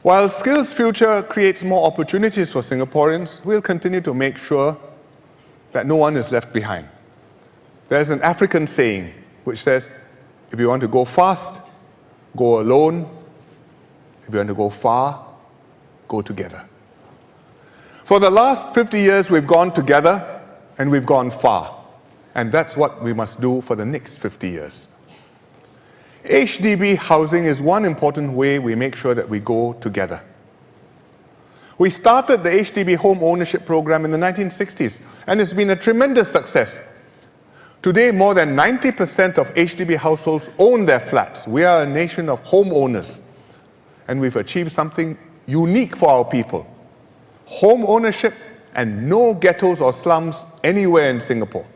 While Skills Future creates more opportunities for Singaporeans, we'll continue to make sure that no one is left behind. There's an African saying which says, if you want to go fast, go alone. If you want to go far, go together. For the last 50 years, we've gone together and we've gone far. And that's what we must do for the next 50 years. HDB housing is one important way we make sure that we go together. We started the HDB home ownership program in the 1960s, and it's been a tremendous success. Today, more than 90% of HDB households own their flats. We are a nation of homeowners, and we've achieved something unique for our people. Home ownership and no ghettos or slums anywhere in Singapore.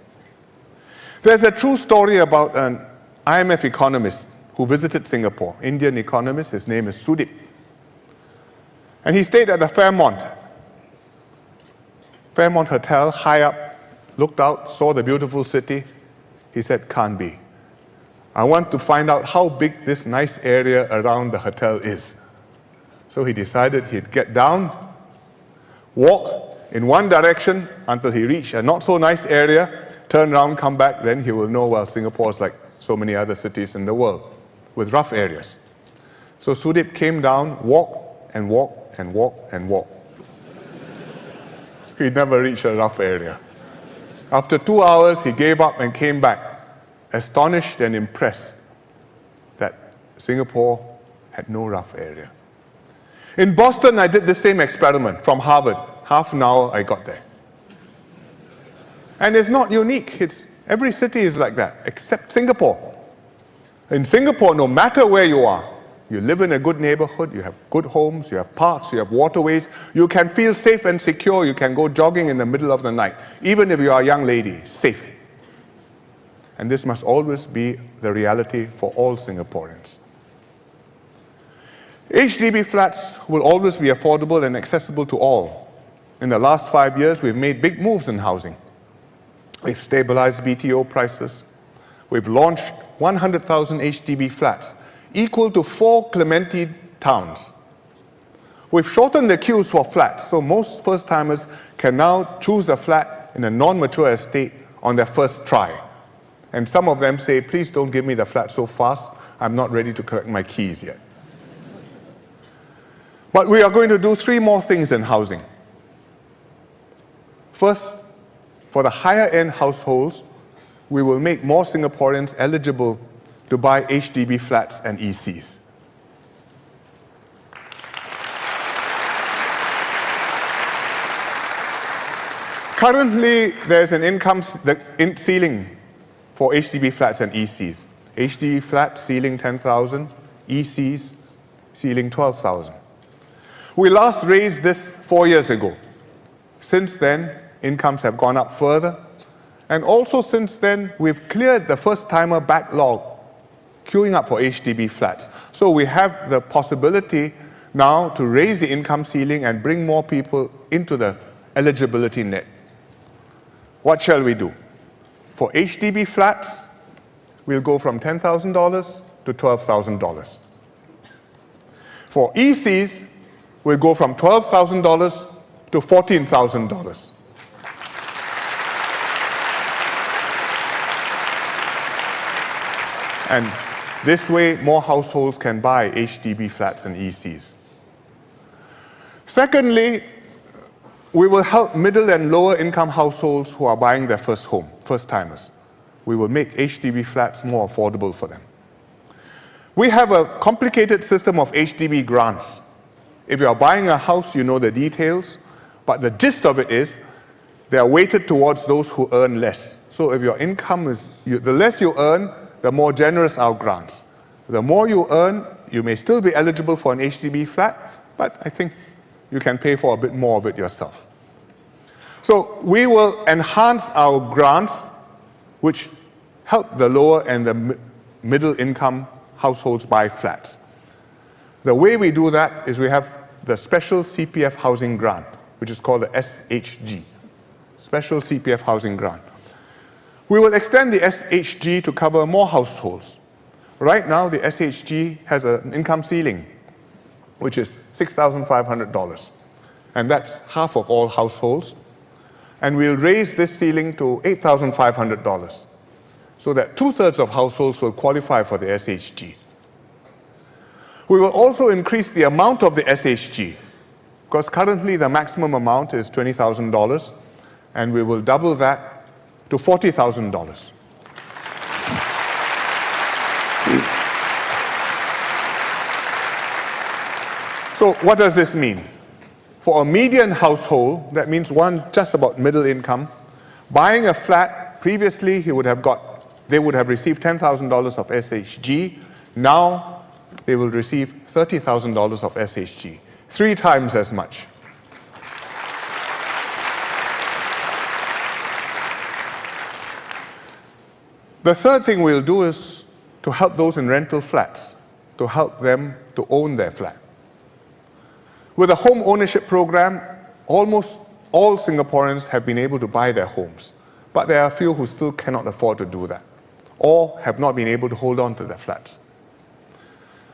There's a true story about an IMF economist who visited Singapore, Indian economist. His name is Sudip. And he stayed at the Fairmont Hotel, high up, looked out, saw the beautiful city. He said, can't be. I want to find out how big this nice area around the hotel is. So he decided he'd get down, walk in one direction until he reached a not so nice area, turn around, come back, then he will know, well, Singapore's like so many other cities in the world with rough areas. So Sudip came down, walked and walked and walked and walked. He never reached a rough area. After 2 hours, he gave up and came back, astonished and impressed that Singapore had no rough area. In Boston, I did the same experiment from Harvard. Half an hour, I got there. And it's not unique. Every city is like that, except Singapore. In Singapore, no matter where you are, you live in a good neighborhood, you have good homes, you have parks, you have waterways, you can feel safe and secure, you can go jogging in the middle of the night, even if you are a young lady, safe. And this must always be the reality for all Singaporeans. HDB flats will always be affordable and accessible to all. In the last 5 years, we've made big moves in housing. We've stabilized BTO prices. We've launched 100,000 HDB flats, equal to 4 Clementi towns. We've shortened the queues for flats, so most first-timers can now choose a flat in a non-mature estate on their first try. And some of them say, please don't give me the flat so fast, I'm not ready to collect my keys yet. But we are going to do 3 more things in housing. First, for the higher-end households, we will make more Singaporeans eligible to buy HDB flats and ECs. Currently, there's an income ceiling for HDB flats and ECs. HDB flats ceiling 10,000, ECs ceiling 12,000. We last raised this 4 years ago. Since then, incomes have gone up further. And also since then, we've cleared the first-timer backlog, queuing up for HDB flats. So we have the possibility now to raise the income ceiling and bring more people into the eligibility net. What shall we do? For HDB flats, we'll go from $10,000 to $12,000. For ECs, we'll go from $12,000 to $14,000. And this way, more households can buy HDB flats and ECs. Secondly, we will help middle and lower income households who are buying their first home, first-timers. We will make HDB flats more affordable for them. We have a complicated system of HDB grants. If you are buying a house, you know the details, but the gist of it is they are weighted towards those who earn less. So if your income is, the less you earn, the more generous our grants. The more you earn, you may still be eligible for an HDB flat, but I think you can pay for a bit more of it yourself. So we will enhance our grants, which help the lower and the middle income households buy flats. The way we do that is we have the special CPF housing grant, which is called the SHG, Special CPF Housing Grant. We will extend the SHG to cover more households. Right now, the SHG has an income ceiling. which is $6,500. And that's half of all households. And we'll raise this ceiling to $8,500 so that 2/3 of households will qualify for the SHG. We will also increase the amount of the SHG, because currently the maximum amount is $20,000, and we will double that to $40,000. So what does this mean? For a median household, that means one just about middle income, buying a flat, previously they would have received $10,000 of SHG. Now they will receive $30,000 of SHG, 3 times as much. The third thing we'll do is to help those in rental flats, to help them to own their flat. With a home ownership program, almost all Singaporeans have been able to buy their homes, but there are a few who still cannot afford to do that, or have not been able to hold on to their flats.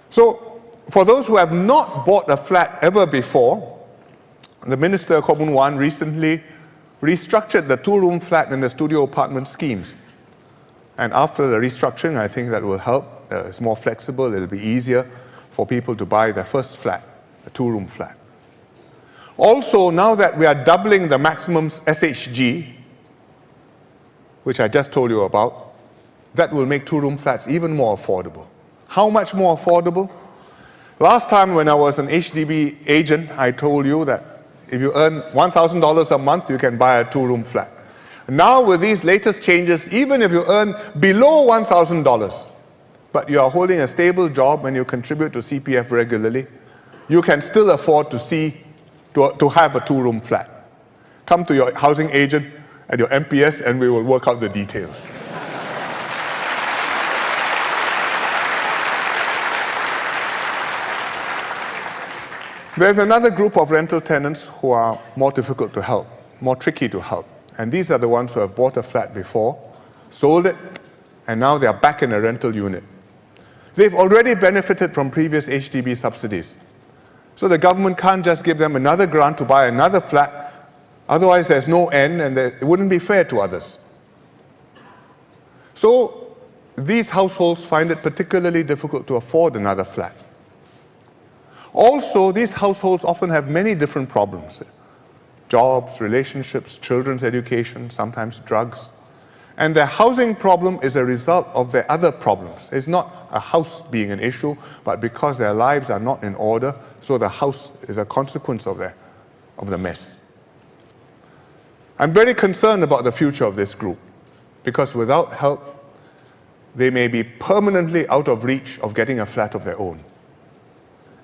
So, for those who have not bought a flat ever before, the Minister Boon recently restructured the 2-room flat and the studio apartment schemes. And after the restructuring, I think that will help. It's more flexible, it'll be easier for people to buy their first flat, a 2-room flat. Also, now that we are doubling the maximum SHG, which I just told you about, that will make 2-room flats even more affordable. How much more affordable? Last time when I was an HDB agent, I told you that if you earn $1,000 a month, you can buy a 2-room flat. Now with these latest changes, even if you earn below $1,000, but you are holding a stable job and you contribute to CPF regularly, you can still afford to have a 2-room flat. Come to your housing agent at your MPS and we will work out the details. There's another group of rental tenants who are more difficult to help, more tricky to help. And these are the ones who have bought a flat before, sold it, and now they are back in a rental unit. They've already benefited from previous HDB subsidies. So the government can't just give them another grant to buy another flat, otherwise there's no end and it wouldn't be fair to others. So these households find it particularly difficult to afford another flat. Also, these households often have many different problems. Jobs, relationships, children's education, sometimes drugs. And their housing problem is a result of their other problems. It's not a house being an issue, but because their lives are not in order, so the house is a consequence of the mess. I'm very concerned about the future of this group, because without help, they may be permanently out of reach of getting a flat of their own.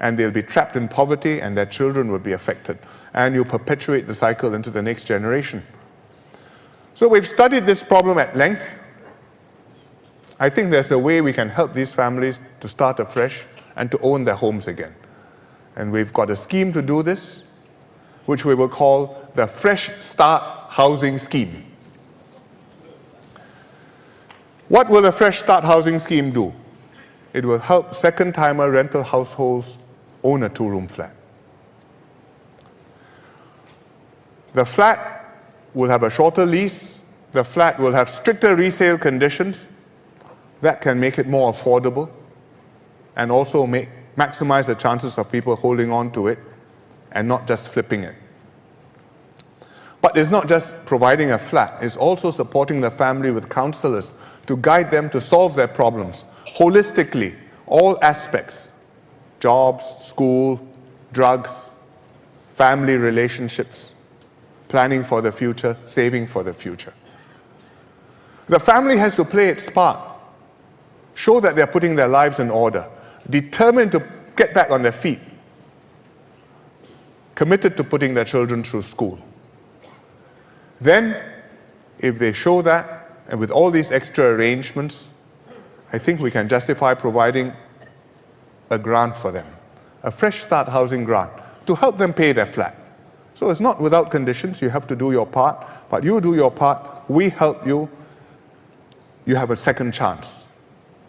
And they'll be trapped in poverty and their children will be affected. And you perpetuate the cycle into the next generation. So we've studied this problem at length. I think there's a way we can help these families to start afresh and to own their homes again. And we've got a scheme to do this, which we will call the Fresh Start Housing Scheme. What will the Fresh Start Housing Scheme do? It will help second-timer rental households own a 2-room flat. The flat will have a shorter lease. The flat will have stricter resale conditions. That can make it more affordable and also maximize the chances of people holding on to it and not just flipping it. But it's not just providing a flat. It's also supporting the family with counselors to guide them to solve their problems holistically, all aspects. Jobs, school, drugs, family relationships, planning for the future, saving for the future. The family has to play its part, show that they're putting their lives in order, determined to get back on their feet, committed to putting their children through school. Then, if they show that, and with all these extra arrangements, I think we can justify providing a grant for them, a Fresh Start housing grant, to help them pay their flat. So it's not without conditions. You have to do your part, but you do your part, we help you, you have a second chance.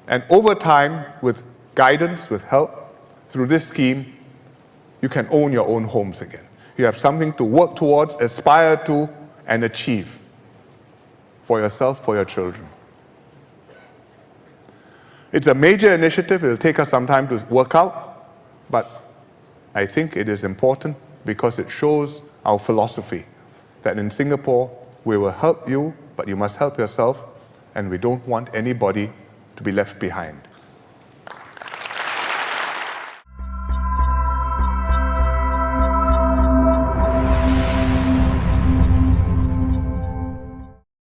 And over time, with guidance, with help, through this scheme, you can own your own homes again. You have something to work towards, aspire to, and achieve for yourself, for your children. It's a major initiative. It will take us some time to work out, but I think it is important because it shows our philosophy that in Singapore, we will help you, but you must help yourself, and we don't want anybody to be left behind.